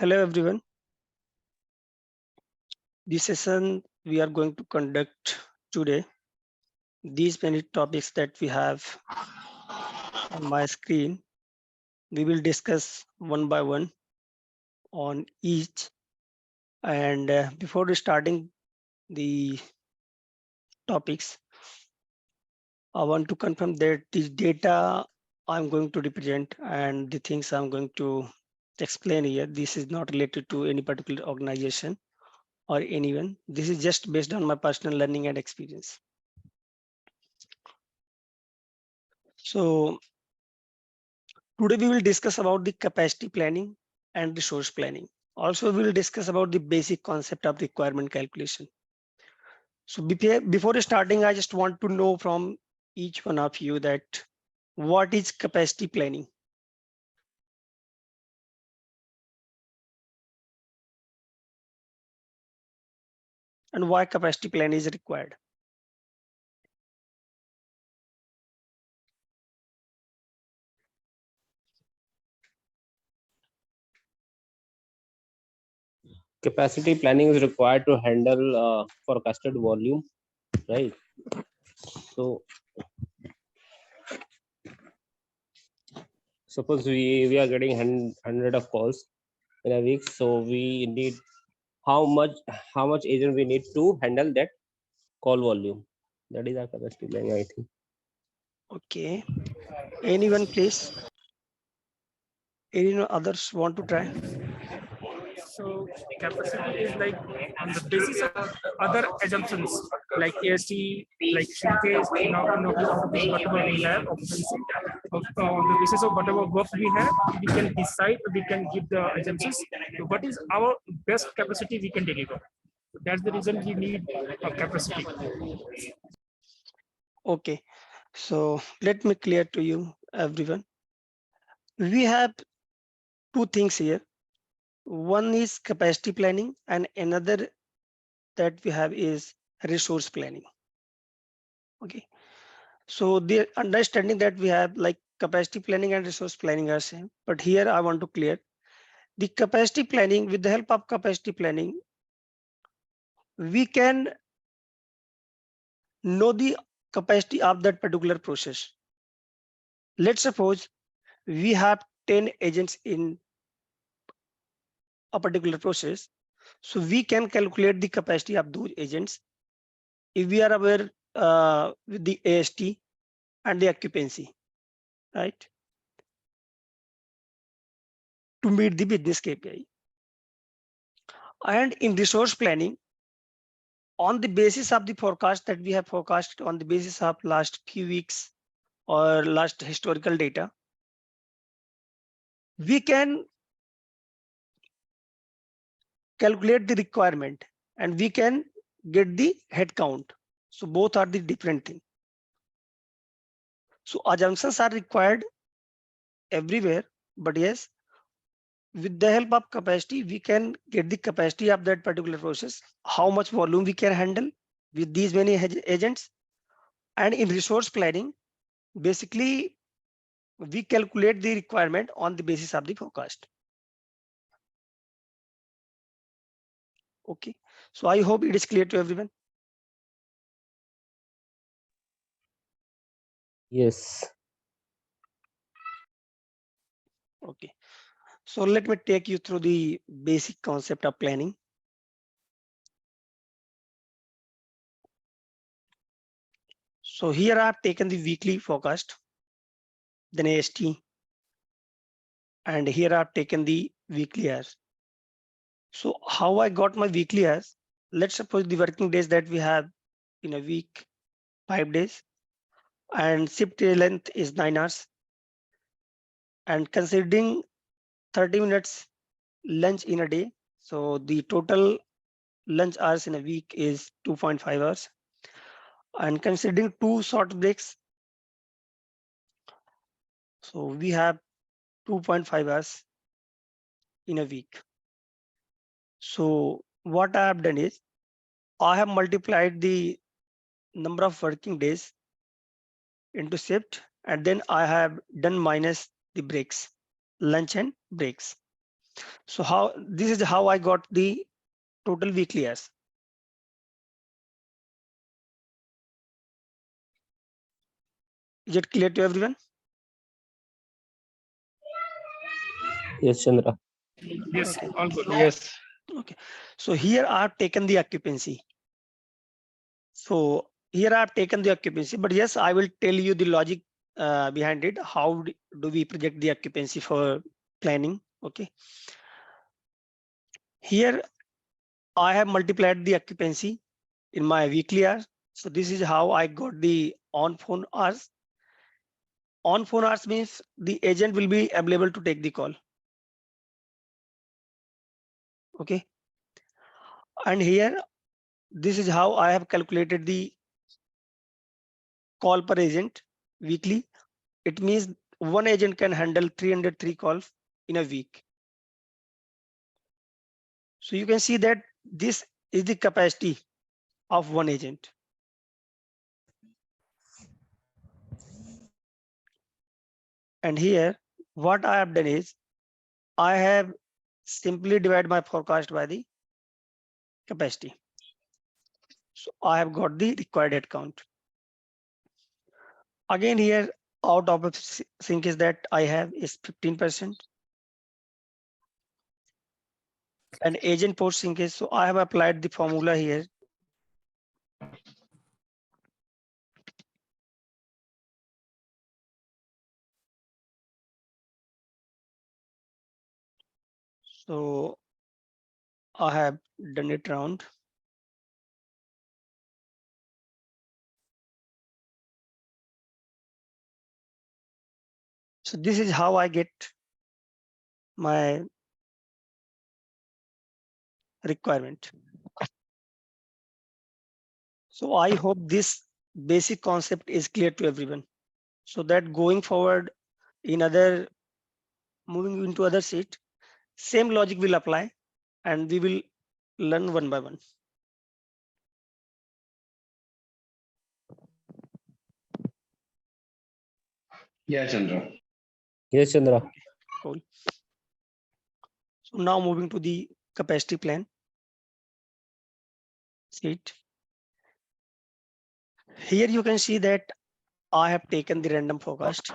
Hello everyone. This session we are going to conduct today. These many topics that we have on my screen, we will discuss one by one on each. And before starting the topics, I want to confirm that the data I'm going to represent and the things I'm going to explain here, this is not related to any particular organization or anyone. This is just based on my personal learning and experience. So today we will discuss about the capacity planning and resource planning. Also, we will discuss about the basic concept of requirement calculation. So before starting, I just want to know from each one of you that what is capacity planning? And why capacity plan is required? Capacity planning is required to handle forecasted volume, right? So suppose we are getting 100 of calls in a week, so we need how much agent we need to handle that call volume. That is our capacity planning, I think. Okay. Anyone, please? Any others want to try? So capacity is like on the basis of other assumptions like AST, like shrinkage, whatever we have occupancy. On the basis of whatever work we have, we can decide, we can give the assumptions. What is our best capacity we can deliver? That's the reason we need a capacity. Okay. So let me clear to you, everyone. We have two things here. One is capacity planning and another that we have is resource planning. Okay, so the understanding that we have like capacity planning and resource planning are same, but here I want to clear the capacity planning. With the help of capacity planning, we can know the capacity of that particular process. Let's suppose we have 10 agents in a particular process, so we can calculate the capacity of those agents if we are aware with the AST and the occupancy, right, to meet the business KPI. And in resource planning, on the basis of the forecast that we have forecasted on the basis of last few weeks or last historical data, we can calculate the requirement and we can get the head count. So both are the different thing. So assumptions are required everywhere, but yes, with the help of capacity, we can get the capacity of that particular process, how much volume we can handle with these many agents. And in resource planning, basically, we calculate the requirement on the basis of the forecast. Okay, so I hope it is clear to everyone. Yes. Okay, so let me take you through the basic concept of planning. So here I have taken the weekly forecast, then AST, and here I have taken the weekly hours. So how I got my weekly hours? Let's suppose the working days that we have in a week, 5 days, and shift length is 9 hours. And considering 30 minutes lunch in a day, so the total lunch hours in a week is 2.5 hours. And considering 2 short breaks, so we have 2.5 hours in a week. So what I have done is I have multiplied the number of working days into shift, and then I have done minus the breaks, lunch and breaks. So this is how I got the total weekly hours. Is it clear to everyone? Yes, Chandra. Yes, Okay. all good. Yes. Okay. So here I have taken the occupancy. So here I have taken the occupancy, but yes, I will tell you the logic behind it. How do we project the occupancy for planning? Okay. Here I have multiplied the occupancy in my weekly hours. So this is how I got the on phone hours. On phone hours means the agent will be available to take the call. Okay. And here, this is how I have calculated the call per agent weekly. It means one agent can handle 303 calls in a week. So you can see that this is the capacity of one agent. And here, what I have done is I have simply divided my forecast by the capacity. So I have got the required head count. Again, here out of sync is that I have is 15%. And agent post sync is, so I have applied the formula here. So I have done it round. So this is how I get my requirement. So I hope this basic concept is clear to everyone, so that going forward in moving into other sheet, same logic will apply and we will learn one by one. Yeah, Chandra. Yes, Chandra. Cool. So now moving to the capacity plan sheet. Here you can see that I have taken the random forecast.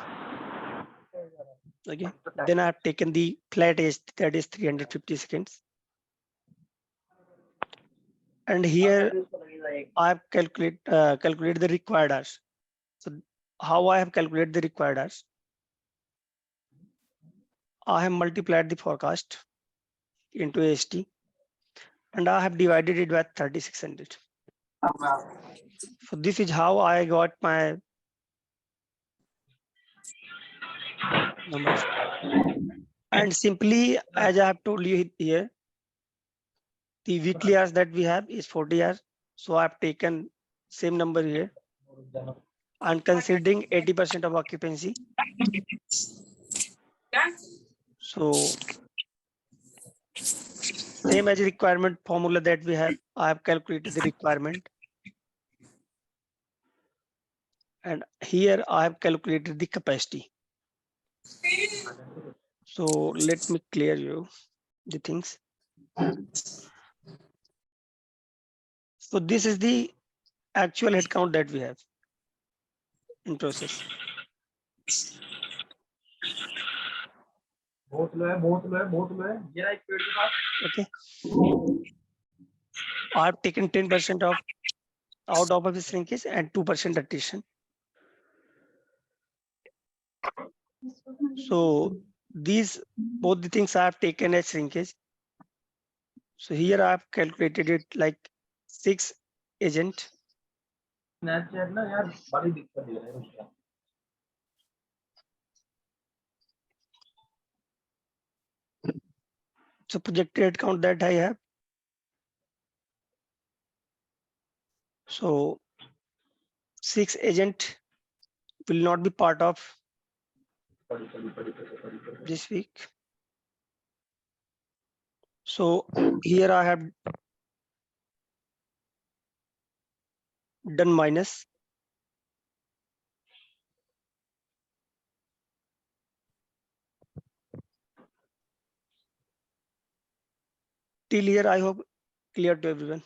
Okay. Then I have taken the flat age, that is 350 seconds. And here I have calculated the required hours. So how I have calculated the required hours? I have multiplied the forecast into AST and I have divided it by 3600. So this is how I got my numbers. And simply, as I have told you here, the weekly hours that we have is 40 hours. So I have taken same number here and considering 80% of occupancy. So same as requirement formula that we have, I have calculated the requirement. And here I have calculated the capacity. So let me clear you the things. So this is the actual headcount that we have in process. Okay. I have taken 10% of out of office shrinkage and 2% attrition. So these both the things I have taken as shrinkage. So here I have calculated it like 6 agent. So projected head count that I have. So 6 agent will not be part of this week. So here I have done minus. Till here, I hope clear to everyone.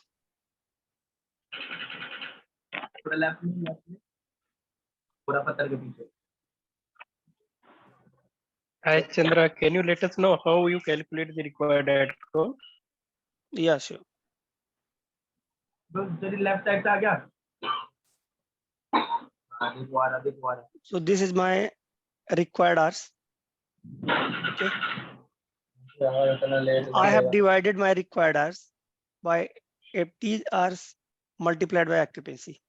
Hi Chandra, can you let us know how you calculate the required outcome? Yeah, sure. So this is my required hours. Okay. I have divided my required hours by FT hours multiplied by occupancy.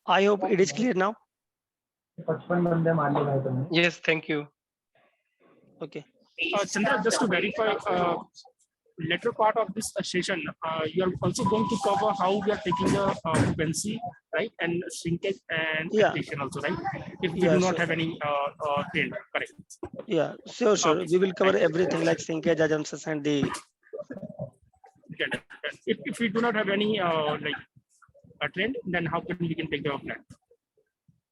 I hope it is clear now. Yes, thank you. Okay. Chandra, just to verify, later part of this session, you are also going to cover how we are taking the occupancy, right, and shrinkage and Yeah. attrition also, right? If we Yeah, do not sure. have any trend, correct? Yeah, sure. Okay. We will cover Thank you. everything like shrinkage assumptions and the. Get it. If we do not have any like a trend, then how we can take the plan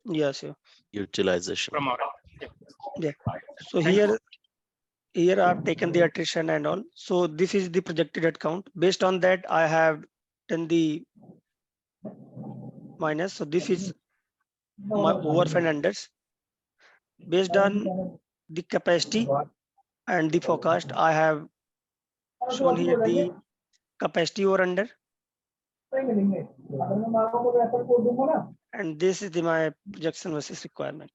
Yeah, sure. Utilization. from our end? Yeah. So Thank you. here I've taken the attrition and all. So this is the projected head count. Based on that, I have done the minus. So this is my overs and unders. Based on the capacity and the forecast, I have shown here the capacity over under. And this is my projection versus requirement.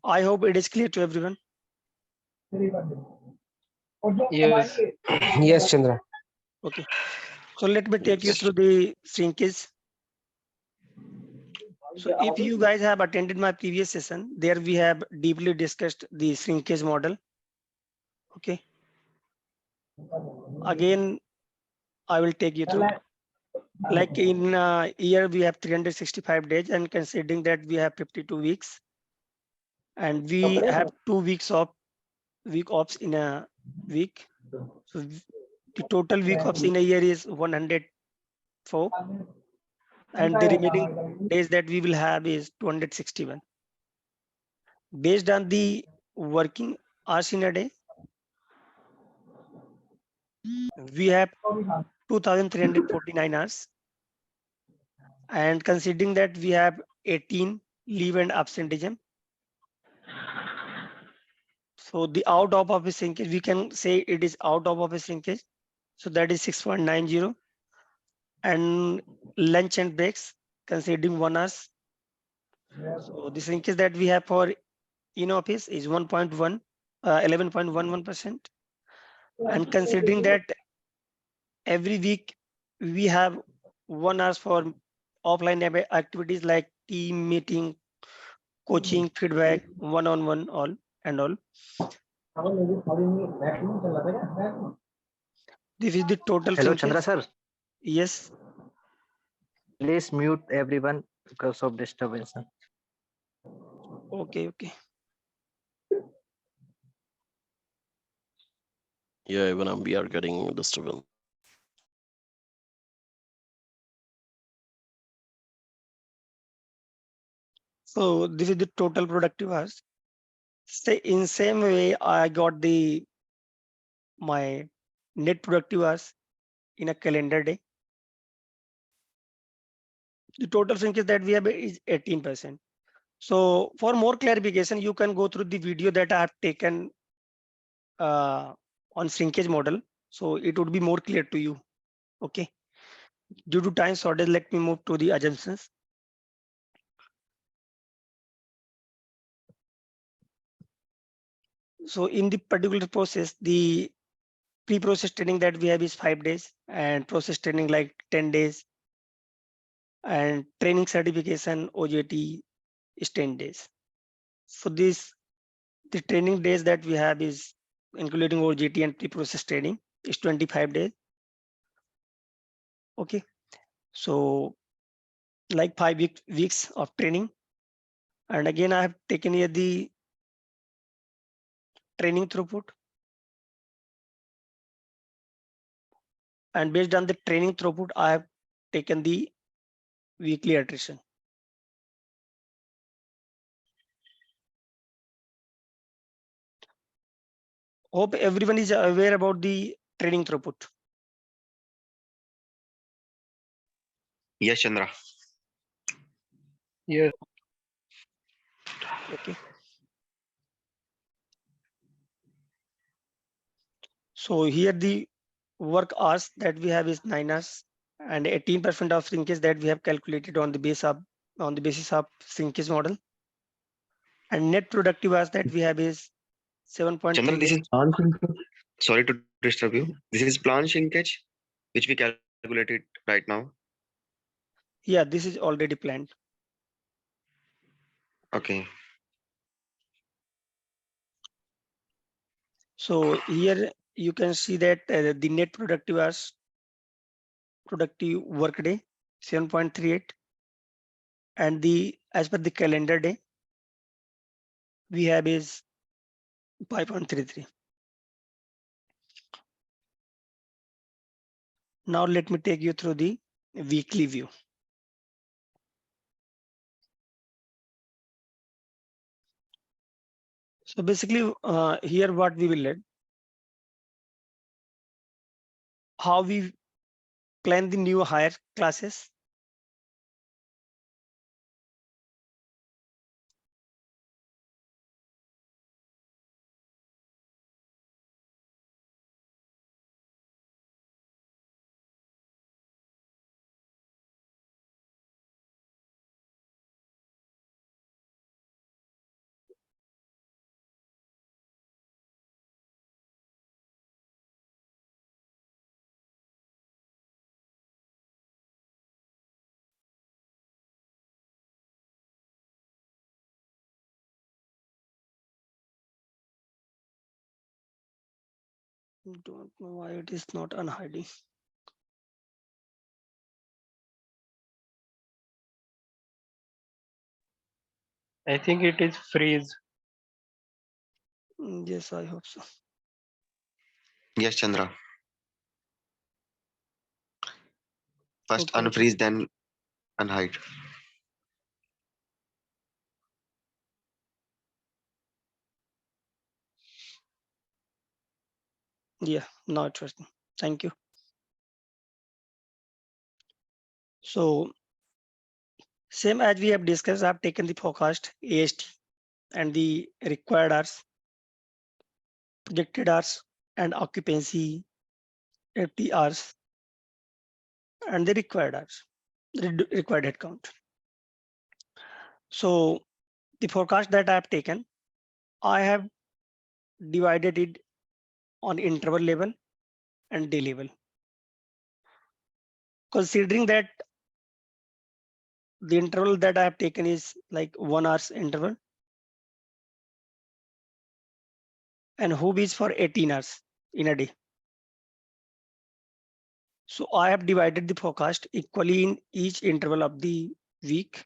I hope it is clear to everyone. Yes. Yes, Chandra. Okay. So let me take you through the shrinkage. So if you guys have attended my previous session, there we have deeply discussed the shrinkage model. Okay. Again, I will take you through. Like in a year, we have 365 days, and considering that we have 52 weeks, and we have 2 weeks of week offs in a week. So the total week offs in a year is 104, and the remaining days that we will have is 261. Based on the working hours in a day, we have 2,349 hours. And considering that we have 18 leave and absenteeism. So the out of office shrinkage, we can say it is out of office shrinkage. So that is 6.90. And lunch and breaks, considering 1 hour. So the shrinkage that we have for in office is 11.11%. And considering that every week we have 1 hour for offline activities like team meeting, coaching, feedback, one-on-one, all and all. This is the total Hello, shrinkage. Chandra sir. Yes. Please mute everyone because of disturbance. Okay. Yeah, even we are getting disturbance. So this is the total productive hours. Say in same way, I got my net productive hours in a calendar day. The total shrinkage that we have is 18%. So for more clarification, you can go through the video that I have taken on shrinkage model. So it would be more clear to you. Okay. Due to time shortage, let me move to the assumptions. So in the particular process, the pre-process training that we have is 5 days, and process training like 10 days, and training certification OJT is 10 days. For this, the training days that we have is including OJT and pre-process training is 25 days. Okay. So like 5 weeks of training. And again, I have taken here the training throughput. And based on the training throughput, I have taken the weekly attrition. Hope everyone is aware about the training throughput. Yes, Chandra. Yes. Okay. So here the work hours that we have is 9 hours, and 18% of shrinkage that we have calculated on the basis of shrinkage model. And net productive hours that we have is Chandra, this 7.38. is plan shrinkage. Sorry to disturb you. This is plan shrinkage, which we calculated right now. Yeah, this is already planned. Okay. So here you can see that the net productive hours, productive workday 7.38, and the as per the calendar day we have is 5.33. Now let me take you through the weekly view. So basically here what we will learn, how we plan the new hire classes, don't know why it is not unhiding. I think it is freeze. Yes, I hope so. Yes, Chandra. First Okay. unfreeze, then unhide. Yeah, now it's working. Thank you. So same as we have discussed, I've taken the forecast AST and the required hours, projected hours, and occupancy, FT hours, and the required hours, the required headcount. So the forecast that I have taken, I have divided it on interval level and day level. Considering that the interval that I have taken is like 1 hour's interval, and who is for 18 hours in a day. So I have divided the forecast equally in each interval of the week.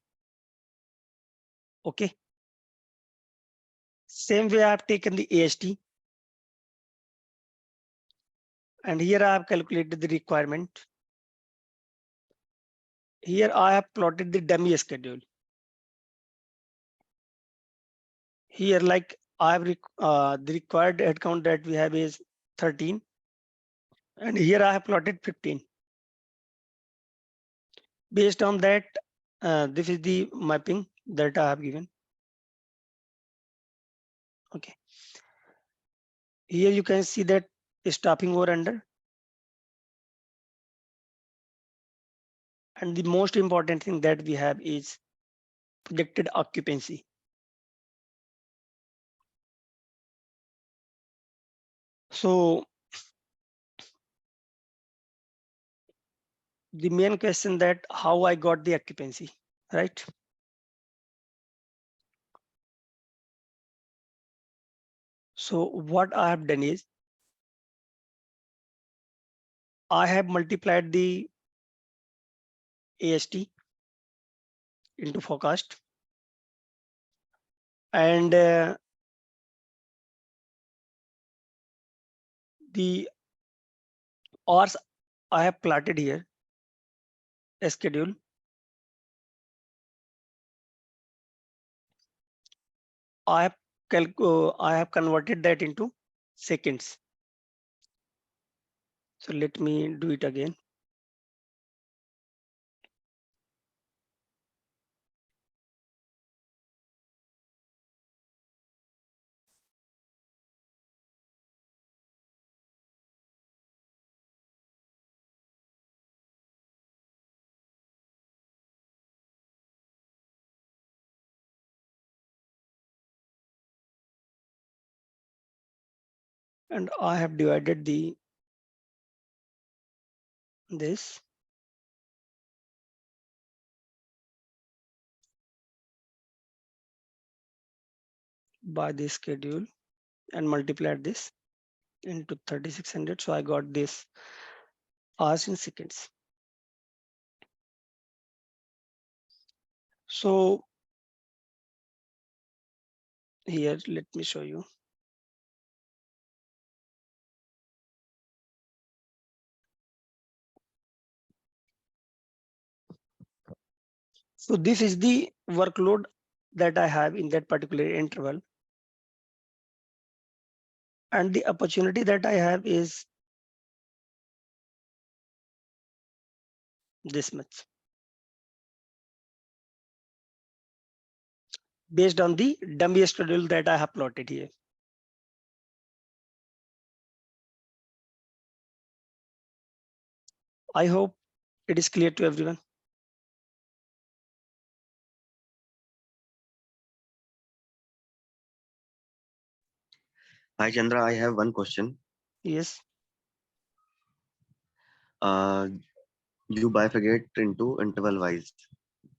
Okay. Same way I have taken the AST, and here I have calculated the requirement. Here I have plotted the dummy schedule. Here, like I have the required headcount that we have is 13, and here I have plotted 15. Based on that, this is the mapping that I have given. Okay. Here you can see that staffing over under. And the most important thing that we have is projected occupancy. So the main question that how I got the occupancy, right? So what I have done is I have multiplied the AST into forecast, and the hours I have plotted here a schedule. I have converted that into seconds. So let me do it again. And I have divided this by the schedule and multiplied this into 3600. So I got this hours in seconds. So here, let me show you. So this is the workload that I have in that particular interval. And the opportunity that I have is this much. Based on the dummy schedule that I have plotted here. I hope it is clear to everyone. Hi Chandra, I have one question. Yes. You bifurcate into interval wise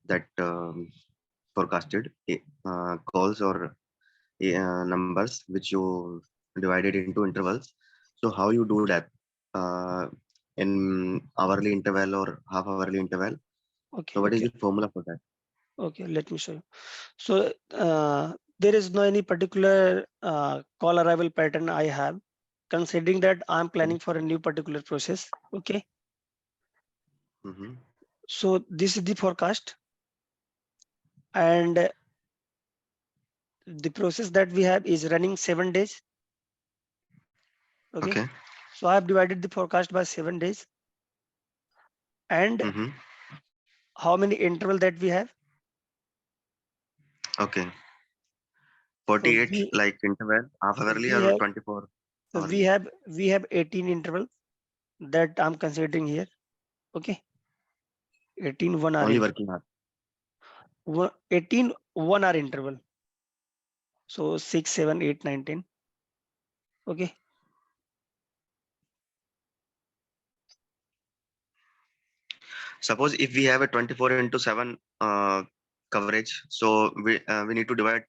that forecasted calls or numbers which you divided into intervals. So how you do that in hourly interval or half hourly interval? Okay. So what is Okay. the formula for that? Okay. Let me show you. So there is no any particular call arrival pattern I have, considering that I'm planning for a new particular process. Okay. Mm-hmm. So this is the forecast, and the process that we have is running 7 days. Okay. Okay. So I have divided the forecast by 7 days. And Mm-hmm. how many interval that we have? Okay. So 48 like interval, half hourly or 24 hourly? we have 18 interval that I'm considering here. Okay. 18 1 hour Only interval. working hour. 18 1 hour interval. So 6, 7, 8, 9, 10. Okay. Suppose if we have a 24/7 coverage, so we need to divide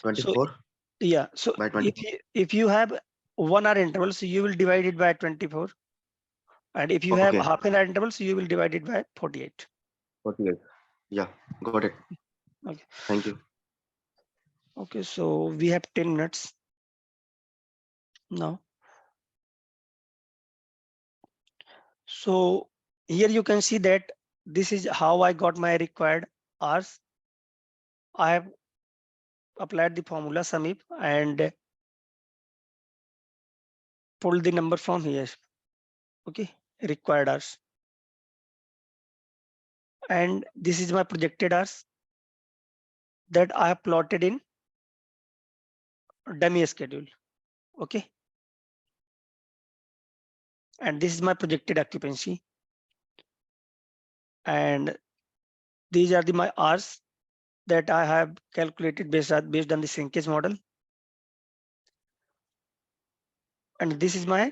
24 Yeah. So by 24. if you have 1 hour interval, so you will divide it by 24. And if you have Okay, half an hour interval, so you will divide it by 48. 48. Yeah, got it. Okay. Thank you. Okay. So we have 10 minutes now. So here you can see that this is how I got my required hours. I have applied the formula Samip and pulled the number from here. Okay, required hours. And this is my projected hours that I have plotted in dummy schedule. Okay. And this is my projected occupancy. And these are my hours that I have calculated based on the Sinkage model. And this is my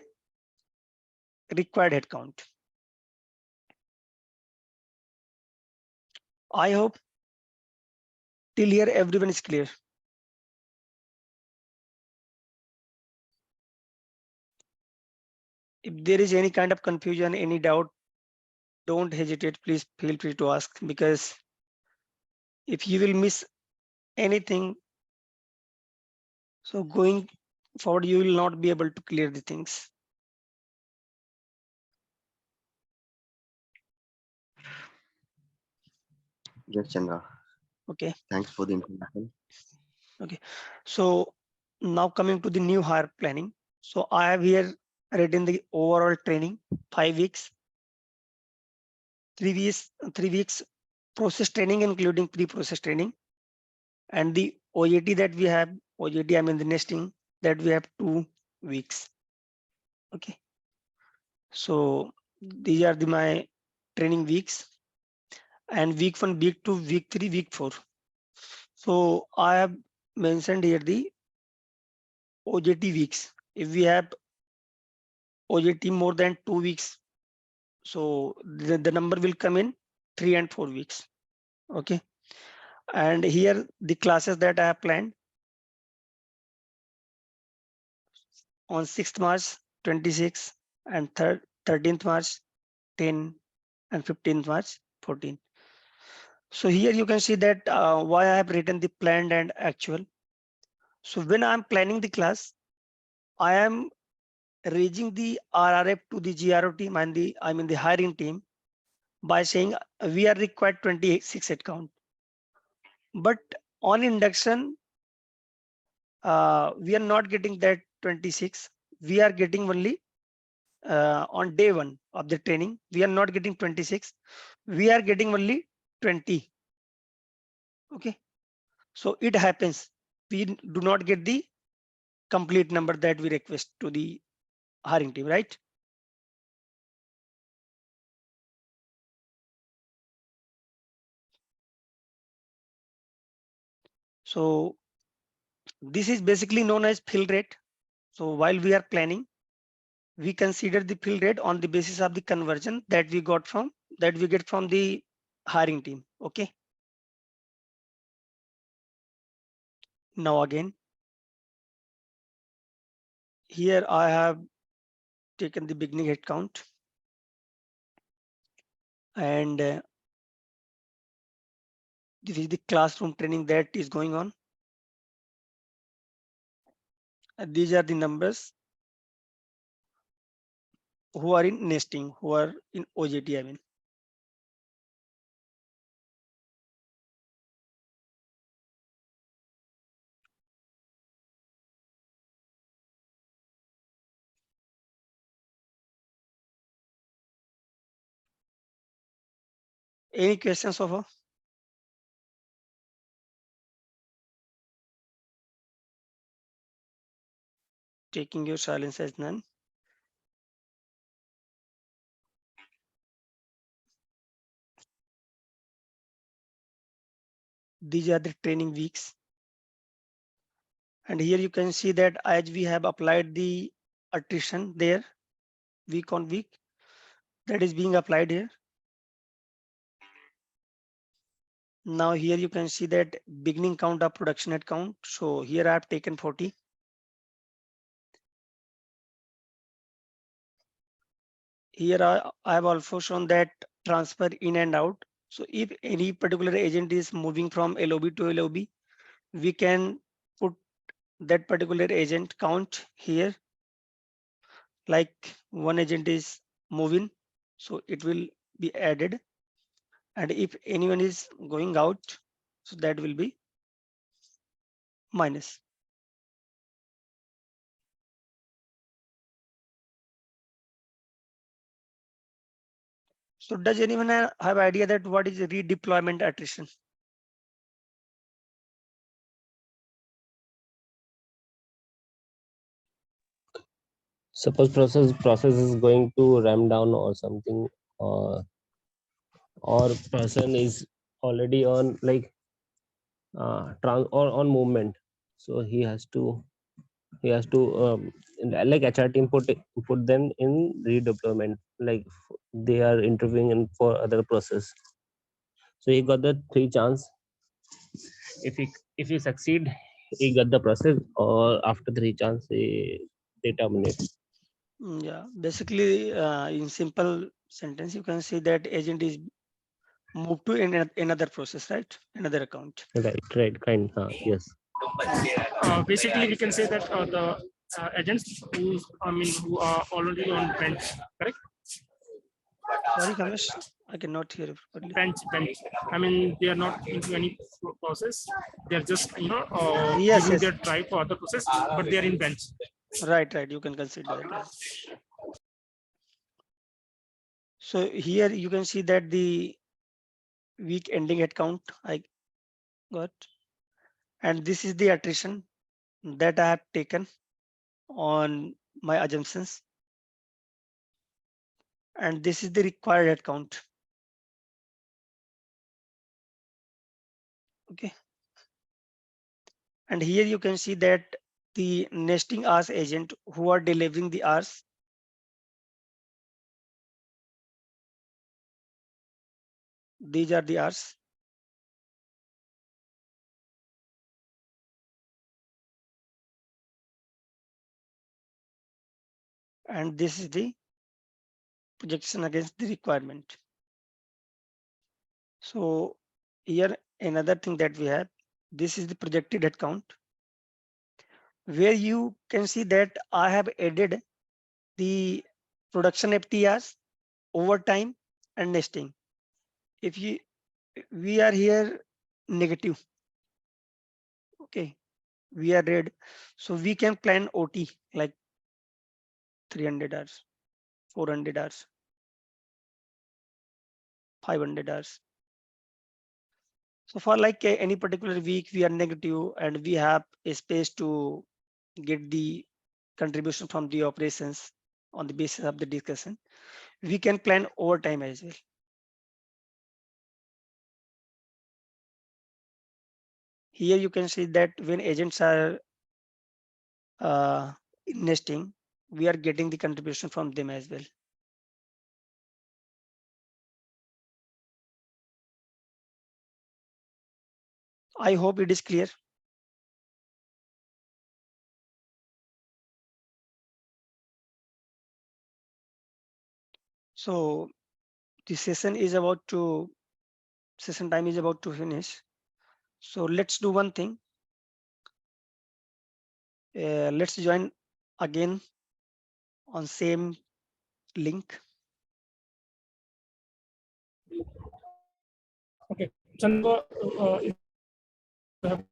required headcount. I hope till here everyone is clear. If there is any kind of confusion, any doubt, don't hesitate. Please feel free to ask, because if you will miss anything, so going forward, you will not be able to clear the things. Yes, Chandra. Okay. Thanks for the information. So now coming to the new hire planning. So I have here written the overall training, 5 weeks, 3 weeks process training, including pre-process training, and the OJT that we have, OJT, I mean the nesting, that we have 2 weeks. Okay. So these are my training weeks, and week 1, week 2, week 3, week 4. So I have mentioned here the OJT weeks. If we have OJT more than 2 weeks, so the number will come in 3 and 4 weeks. Okay. And here the classes that I have planned on 6th March 26 and 13th March 10 and 15th March 14. So here you can see that why I have written the planned and actual. So when I'm planning the class, I am raising the RRF to the GRO team and the hiring team by saying we are required 26 head count. But on induction, we are not getting that 26. We are getting only on day 1 of the training. We are not getting 26. We are getting only 20. Okay. So it happens. We do not get the complete number that we request to the hiring team, right? So this is basically known as fill rate. So while we are planning, we consider the fill rate on the basis of the conversion that we get from the hiring team. Okay. Now again, here I have taken the beginning head count, and this is the classroom training that is going on. And these are the numbers who are in nesting, who are in OJT, I mean. Any questions so far? Taking your silence as none. These are the training weeks. And here you can see that as we have applied the attrition there, week on week, that is being applied here. Now here you can see that beginning count of production head count. So here I have taken 40. Here I have also shown that transfer in and out. So if any particular agent is moving from LOB to LOB, we can put that particular agent count here. Like one agent is moving, so it will be added. And if anyone is going out, so that will be minus. So does anyone have idea that what is redeployment attrition? Suppose process is going to ramp down or something, or person is already on like or on movement, so he has to like HR team put them in redeployment, like they are interviewing in for other process. So he got the 3 chance. If he succeed, he got the process, or after 3 chance they terminate. Yeah, basically in simple sentence, you can say that agent is moved to another process, right? Another account. Right, kind. Yes. Basically, we can say that the agents who are already on bench, correct? Sorry, Kamesh, I cannot hear you properly. bench. I mean, they are not into any process. They are just Yes, giving yes. their try for other process, but they are in bench. Right, right. You can consider that. Yes. So here you can see that the week ending head count I got, and this is the attrition that I have taken on my assumptions, and this is the required head count. Okay. And here you can see that the nesting hours agent who are delivering the hours, these are the hours. And this is the projection against the requirement. So here another thing that we have, this is the projected head count, where you can see that I have added the production FTRs, overtime and nesting. If we are here negative, okay, we are red, so we can plan OT like 300 hours, 400 hours, 500 hours. So for like any particular week, we are negative and we have a space to get the contribution from the operations on the basis of the discussion. We can plan overtime as well. Here you can see that when agents are nesting, we are getting the contribution from them as well. I hope it is clear. So the session time is about to finish. So let's do one thing. Let's join again on same link. Okay, Chandra, if you have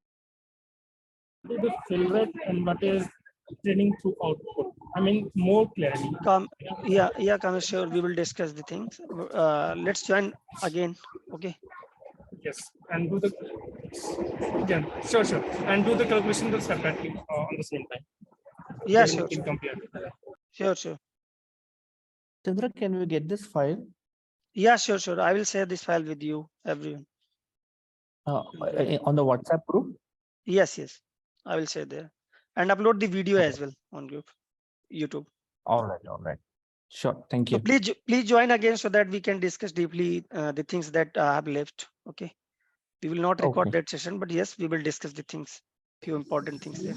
the fill rate and what is training through output. I mean, more clarity. Yeah, Kamesh, sure. We will discuss the things. Let's join again. Okay. Yes, and do the sure, and do the calculation separately on the same time. Yeah, Then sure. we can compare. Sure. Chandra, can we get this file? Yeah, sure. I will share this file with you, everyone. On the WhatsApp group? Yes. I will share there and upload the video Okay. as well on group, YouTube. All right. Sure. Thank So you. please join again so that we can discuss deeply the things that I have left. Okay. We will not record Okay. that session, but yes, we will discuss the things, few important things there.